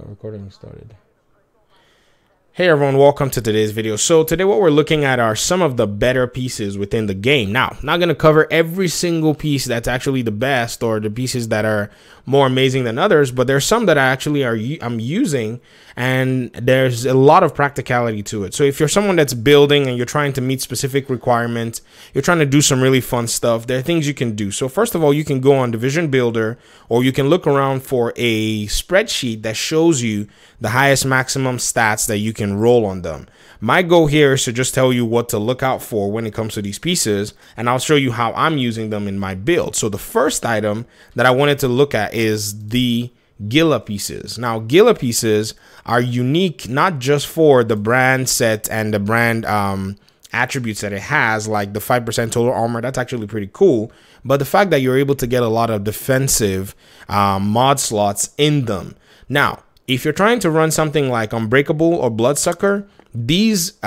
Recording started. Hey everyone, welcome to today's video. So today what we're looking at are some of the better pieces within the game. Now, not going to cover every single piece that's actually the best or the pieces that are more amazing than others, but there's some that I'm using, and there's a lot of practicality to it. So if you're someone that's building and you're trying to meet specific requirements, you're trying to do some really fun stuff, there are things you can do. So first of all, you can go on Division Builder, or you can look around for a spreadsheet that shows you the highest maximum stats that you can roll on them. My goal here is to just tell you what to look out for when it comes to these pieces, and I'll show you how I'm using them in my build. So the first item that I wanted to look at is the Gila pieces. Now, Gila pieces are unique not just for the brand set and the brand attributes that it has, like the 5% total armor. That's actually pretty cool, but the fact that you're able to get a lot of defensive mod slots in them. Now, if you're trying to run something like Unbreakable or Bloodsucker, these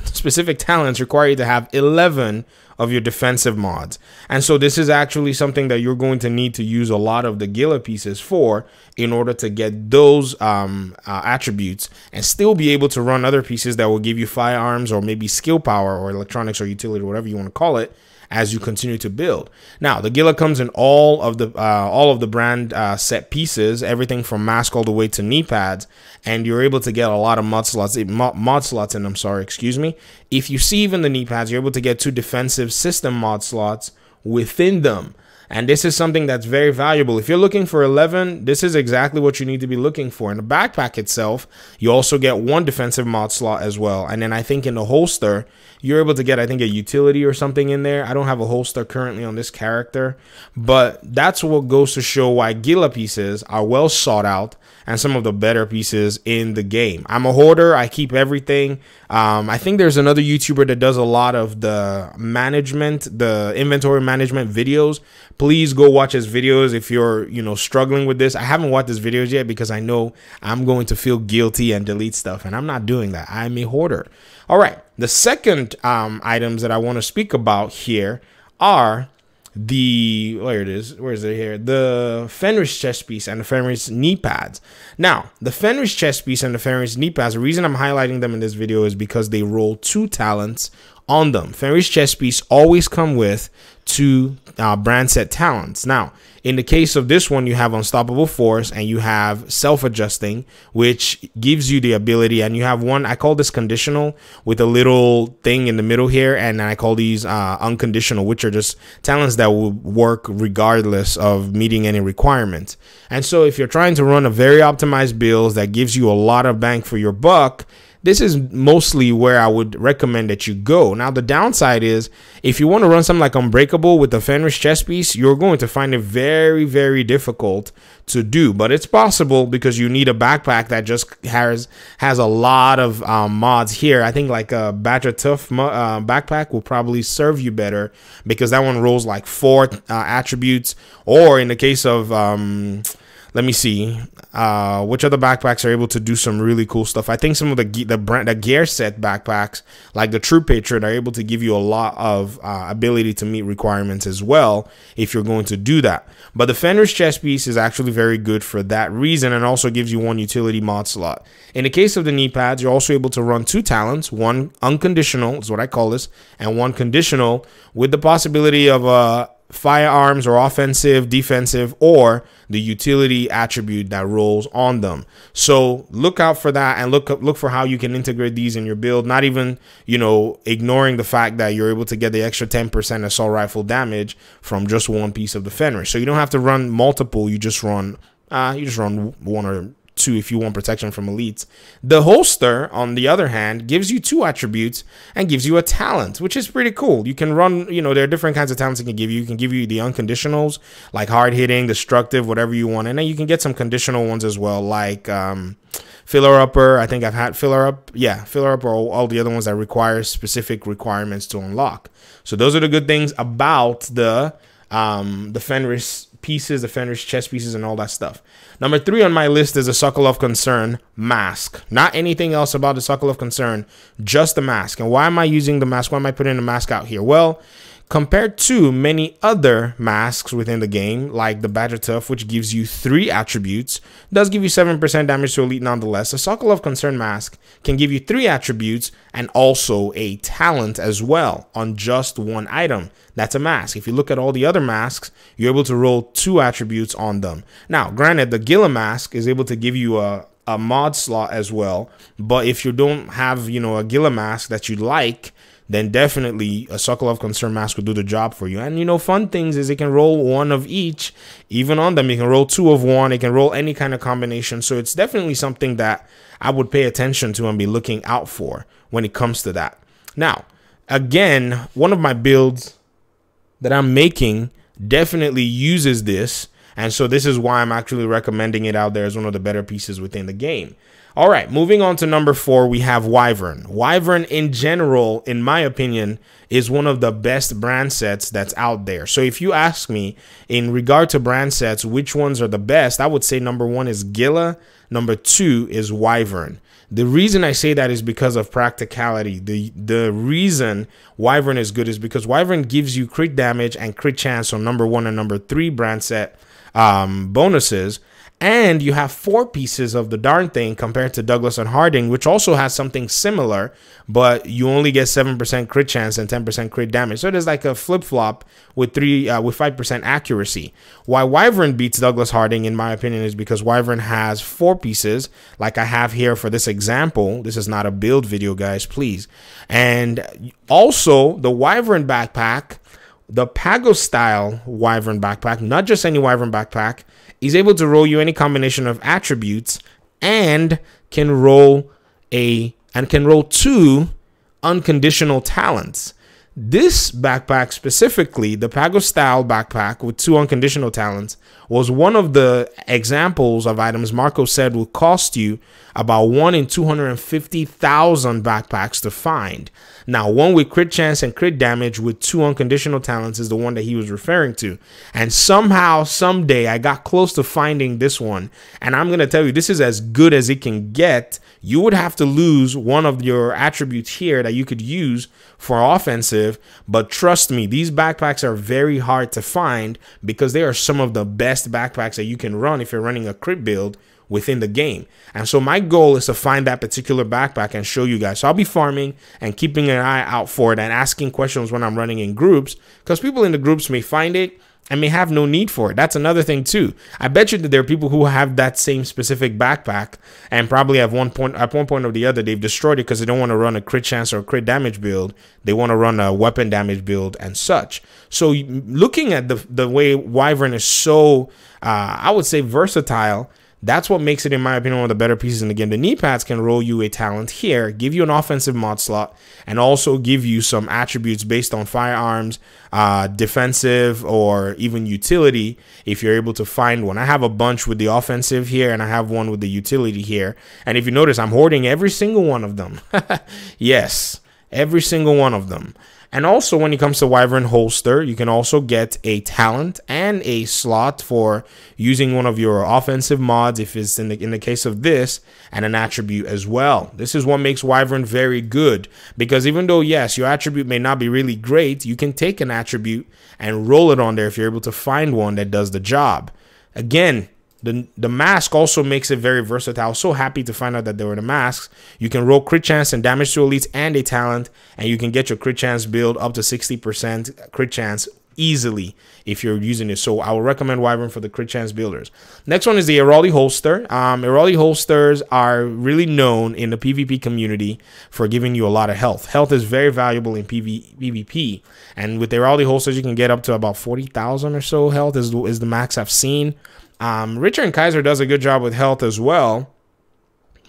specific talents require you to have 11 of your defensive mods. And so this is actually something that you're going to need to use a lot of the Gila pieces for in order to get those attributes and still be able to run other pieces that will give you firearms or maybe skill power or electronics or utility, whatever you want to call it, as you continue to build. Now, the Gila comes in all of the brand set pieces, everything from mask all the way to knee pads, and you're able to get a lot of mod slots in them. Sorry, excuse me. If you see even the knee pads, you're able to get 2 defensive system mod slots within them. And this is something that's very valuable. If you're looking for 11, this is exactly what you need to be looking for. In the backpack itself, you also get 1 defensive mod slot as well. And then I think in the holster, you're able to get, I think, a utility or something in there. I don't have a holster currently on this character, but that's what goes to show why Gila pieces are well sought out and some of the better pieces in the game. I'm a hoarder. I keep everything. I think there's another YouTuber that does a lot of the inventory management videos. Please go watch his videos if you're, struggling with this. I haven't watched his videos yet because I know I'm going to feel guilty and delete stuff, and I'm not doing that. I'm a hoarder. All right. The second items that I want to speak about here are the the Fenris chest piece and the Fenris knee pads. Now, the Fenris chest piece and the Fenris knee pads, the reason I'm highlighting them in this video is because they roll 2 talents on them. Fenris chest piece always come with 2 brand set talents. Now, in the case of this one, you have Unstoppable Force and you have Self-Adjusting, which gives you the ability, and you have one, I call this conditional, with a little thing in the middle here, and I call these unconditional, which are just talents that will work regardless of meeting any requirements. And so if you're trying to run a very optimized build that gives you a lot of bang for your buck, this is mostly where I would recommend that you go. Now, the downside is if you want to run something like Unbreakable with the Fenris chest piece, you're going to find it very, very difficult to do. But it's possible because you need a backpack that just has a lot of mods here. I think like a Badger Tough backpack will probably serve you better because that one rolls like 4 attributes. Or in the case of let me see which other backpacks are able to do some really cool stuff. I think some of the gear set backpacks like the True Patriot are able to give you a lot of ability to meet requirements as well if you're going to do that. But the Fenris chest piece is actually very good for that reason, and also gives you 1 utility mod slot. In the case of the knee pads, you're also able to run 2 talents, 1 unconditional is what I call this, and 1 conditional, with the possibility of firearms or offensive, defensive, or the utility attribute that rolls on them. So look out for that and look for how you can integrate these in your build, not even, ignoring the fact that you're able to get the extra 10% assault rifle damage from just 1 piece of the Fenris. So you don't have to run multiple, you just run 1 or 2 if you want protection from elites. The holster, on the other hand, gives you 2 attributes and gives you a talent, which is pretty cool. You can run, there are different kinds of talents it can give you. You can give you the unconditionals, like hard hitting, destructive, whatever you want. And then you can get some conditional ones as well, like filler upper. I think I've had filler up. Yeah, filler up, or all the other ones that require specific requirements to unlock. So those are the good things about the Fenris pieces, the Fenris chest pieces, and all that stuff. Number 3 on my list is a Circle of Concern mask. Not anything else about the Circle of Concern, just the mask. And why am I using the mask? Why am I putting the mask out here? Well, compared to many other masks within the game, like the Badger Tuff, which gives you 3 attributes, does give you 7% damage to elite nonetheless. The Circle of Concern mask can give you 3 attributes and also a talent as well on just 1 item. That's a mask. If you look at all the other masks, you're able to roll 2 attributes on them. Now, granted, the Gila mask is able to give you a mod slot as well, but if you don't have, you know, a Gila mask that you like, then definitely a Circle of Concern mask will do the job for you. And, you know, fun things is it can roll 1 of each. Even on them, you can roll 2 of 1. It can roll any kind of combination. So it's definitely something that I would pay attention to and be looking out for when it comes to that. Now, again, one of my builds that I'm making definitely uses this. And so this is why I'm actually recommending it out there as one of the better pieces within the game. All right, moving on to number 4, we have Wyvern. Wyvern in general, in my opinion, is one of the best brand sets that's out there. So if you ask me in regard to brand sets, which ones are the best, I would say number 1 is Gila, number 2 is Wyvern. The reason I say that is because of practicality. The reason Wyvern is good is because Wyvern gives you crit damage and crit chance on number 1 and number 3 brand set bonuses. And you have 4 pieces of the darn thing compared to Douglas and Harding, which also has something similar, but you only get 7% crit chance and 10% crit damage. So there's like a flip-flop with 5% accuracy. Why Wyvern beats Douglas Harding, in my opinion, is because Wyvern has 4 pieces, like I have here for this example. This is not a build video, guys, please. And also the Wyvern Backpack, the Pago style Wyvern Backpack, not just any Wyvern Backpack, is able to roll you any combination of attributes and can roll 2 unconditional talents. This backpack specifically, the Pago style backpack with 2 unconditional talents, was one of the examples of items Marco said will cost you about 1 in 250,000 backpacks to find. Now, one with crit chance and crit damage with 2 unconditional talents is the one that he was referring to. And somehow, someday, I got close to finding this one. And I'm going to tell you, this is as good as it can get. You would have to lose one of your attributes here that you could use for offensive. But trust me, these backpacks are very hard to find because they are some of the best backpacks that you can run if you're running a crit build within the game. And so my goal is to find that particular backpack and show you guys. So I'll be farming and keeping an eye out for it and asking questions when I'm running in groups, because people in the groups may find it and may have no need for it. That's another thing too. I bet you that there are people who have that same specific backpack and probably at one point or the other they've destroyed it because they don't want to run a crit chance or a crit damage build. They want to run a weapon damage build and such. So looking at the way Wyvern is so I would say versatile, that's what makes it, in my opinion, one of the better pieces in the game. The knee pads can roll you a talent here, give you an offensive mod slot, and also give you some attributes based on firearms, defensive, or even utility if you're able to find one. I have a bunch with the offensive here, and I have one with the utility here. And if you notice, I'm hoarding every single one of them. Yes, every single one of them. And also, when it comes to Wyvern holster, you can also get a talent and a slot for using one of your offensive mods, if it's in the case of this, and an attribute as well. This is what makes Wyvern very good, because even though, yes, your attribute may not be really great, you can take an attribute and roll it on there if you're able to find one that does the job. Again, the mask also makes it very versatile. I was so happy to find out that there were the masks. You can roll crit chance and damage to elites and a talent, and you can get your crit chance build up to 60% crit chance easily if you're using it. So I would recommend Wyvern for the crit chance builders. Next one is the Heraldi holster. Heraldi holsters are really known in the PvP community for giving you a lot of health. Health is very valuable in PvP, and with the Heraldi holsters you can get up to about 40,000 or so health is the max I've seen. Richard and Kaiser does a good job with health as well,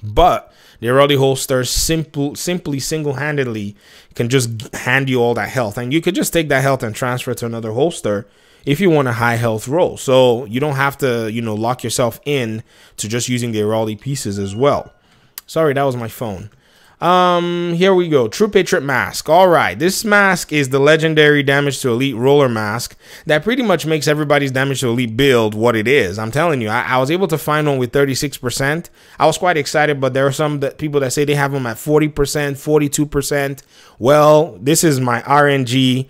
but the Heraldi holster simply single-handedly can just hand you all that health, and you could just take that health and transfer it to another holster if you want a high health roll. So you don't have to, you know, lock yourself in to just using the Heraldi pieces as well. Sorry, that was my phone. Here we go. True Patriot Mask. All right. This mask is the legendary damage to elite roller mask that pretty much makes everybody's damage to elite build what it is. I'm telling you, I was able to find one with 36%. I was quite excited, but there are some people that say they have them at 40%, 42%. Well, this is my RNG,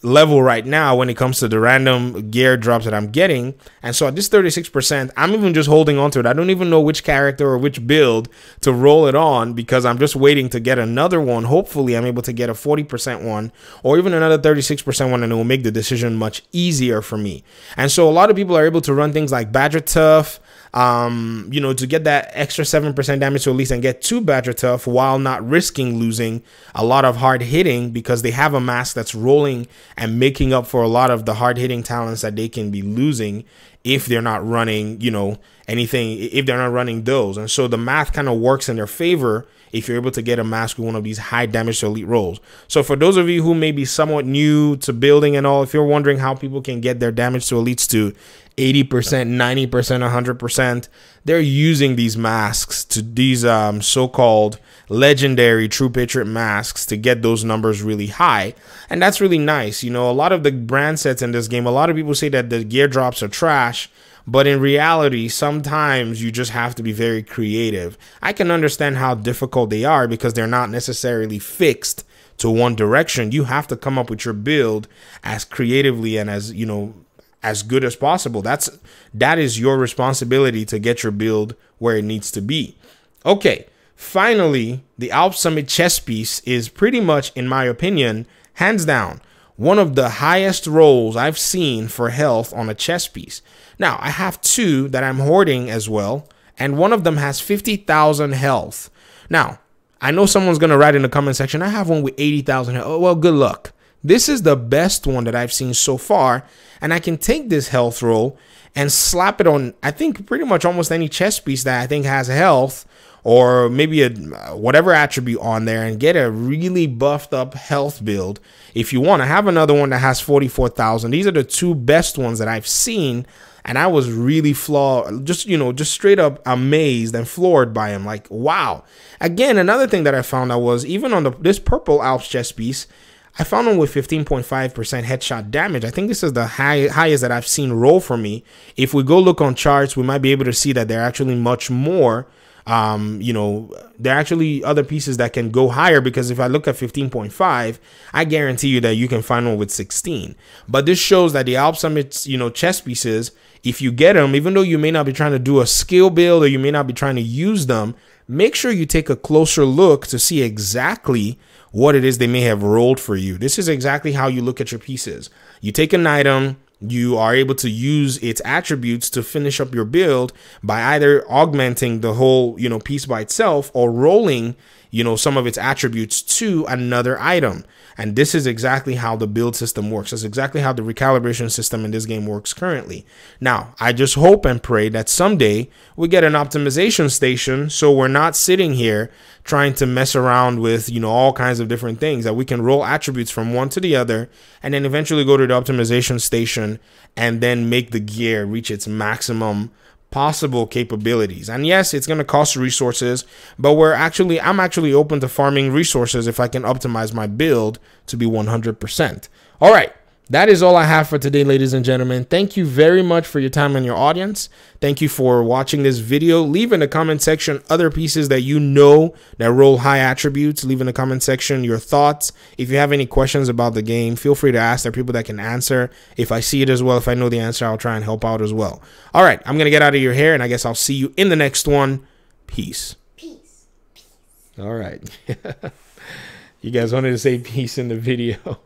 level right now when it comes to the random gear drops that I'm getting. And so at this 36%, I'm even just holding on to it. I don't even know which character or which build to roll it on because I'm just waiting to get another one. Hopefully I'm able to get a 40% one or even another 36% one, and it will make the decision much easier for me. And so a lot of people are able to run things like Badger Tough, to get that extra 7% damage to elite and get 2 Badger Tough while not risking losing a lot of hard hitting because they have a mask that's rolling and making up for a lot of the hard hitting talents that they can be losing if they're not running, anything, if they're not running those. And so the math kind of works in their favor if you're able to get a mask with one of these high damage to elite rolls. So for those of you who may be somewhat new to building and all, if you're wondering how people can get their damage to elites to 80%, 90%, 100%, they're using these masks, to these so-called legendary True Patriot masks, to get those numbers really high. And that's really nice. A lot of the brand sets in this game, a lot of people say that the gear drops are trash, but in reality, sometimes you just have to be very creative. I can understand how difficult they are because they're not necessarily fixed to one direction. You have to come up with your build as creatively and as good as possible. That is your responsibility to get your build where it needs to be. Okay, finally, the Alp Summit chess piece is pretty much, in my opinion, hands down, one of the highest rolls I've seen for health on a chess piece. Now, I have 2 that I'm hoarding as well, and one of them has 50,000 health. Now, I know someone's going to write in the comment section, I have one with 80,000 health. Oh, well, good luck. This is the best one that I've seen so far, and I can take this health roll and slap it on, I think, pretty much almost any chess piece that I think has health, or maybe whatever attribute on there, and get a really buffed up health build. If you want, I have another one that has 44,000. These are the 2 best ones that I've seen, and I was really just straight up amazed and floored by him. Like, wow. Again, another thing that I found out was even on this purple Alps chess piece, I found one with 15.5% headshot damage. I think this is the highest that I've seen roll for me. If we go look on charts, we might be able to see that they're actually much more. There are actually other pieces that can go higher, because if I look at 15.5, I guarantee you that you can find one with 16. But this shows that the Alp Summit, chess pieces, if you get them, even though you may not be trying to do a skill build or you may not be trying to use them, make sure you take a closer look to see exactly what it is they may have rolled for you. This is exactly how you look at your pieces. You take an item, you are able to use its attributes to finish up your build by either augmenting the whole, piece by itself, or rolling, some of its attributes to another item. And this is exactly how the build system works. That's exactly how the recalibration system in this game works currently. Now, I just hope and pray that someday we get an optimization station, so we're not sitting here trying to mess around with, all kinds of different things, that we can roll attributes from one to the other and then eventually go to the optimization station and then make the gear reach its maximum possible capabilities. And yes, it's going to cost resources, but I'm actually open to farming resources if I can optimize my build to be 100%. All right. That is all I have for today, ladies and gentlemen. Thank you very much for your time and your audience. Thank you for watching this video. Leave in the comment section other pieces that that roll high attributes. Leave in the comment section your thoughts. If you have any questions about the game, feel free to ask. There are people that can answer. If I see it as well, if I know the answer, I'll try and help out as well. All right, I'm going to get out of your hair, and I guess I'll see you in the next one. Peace. Peace. All right. You guys wanted to say peace in the video.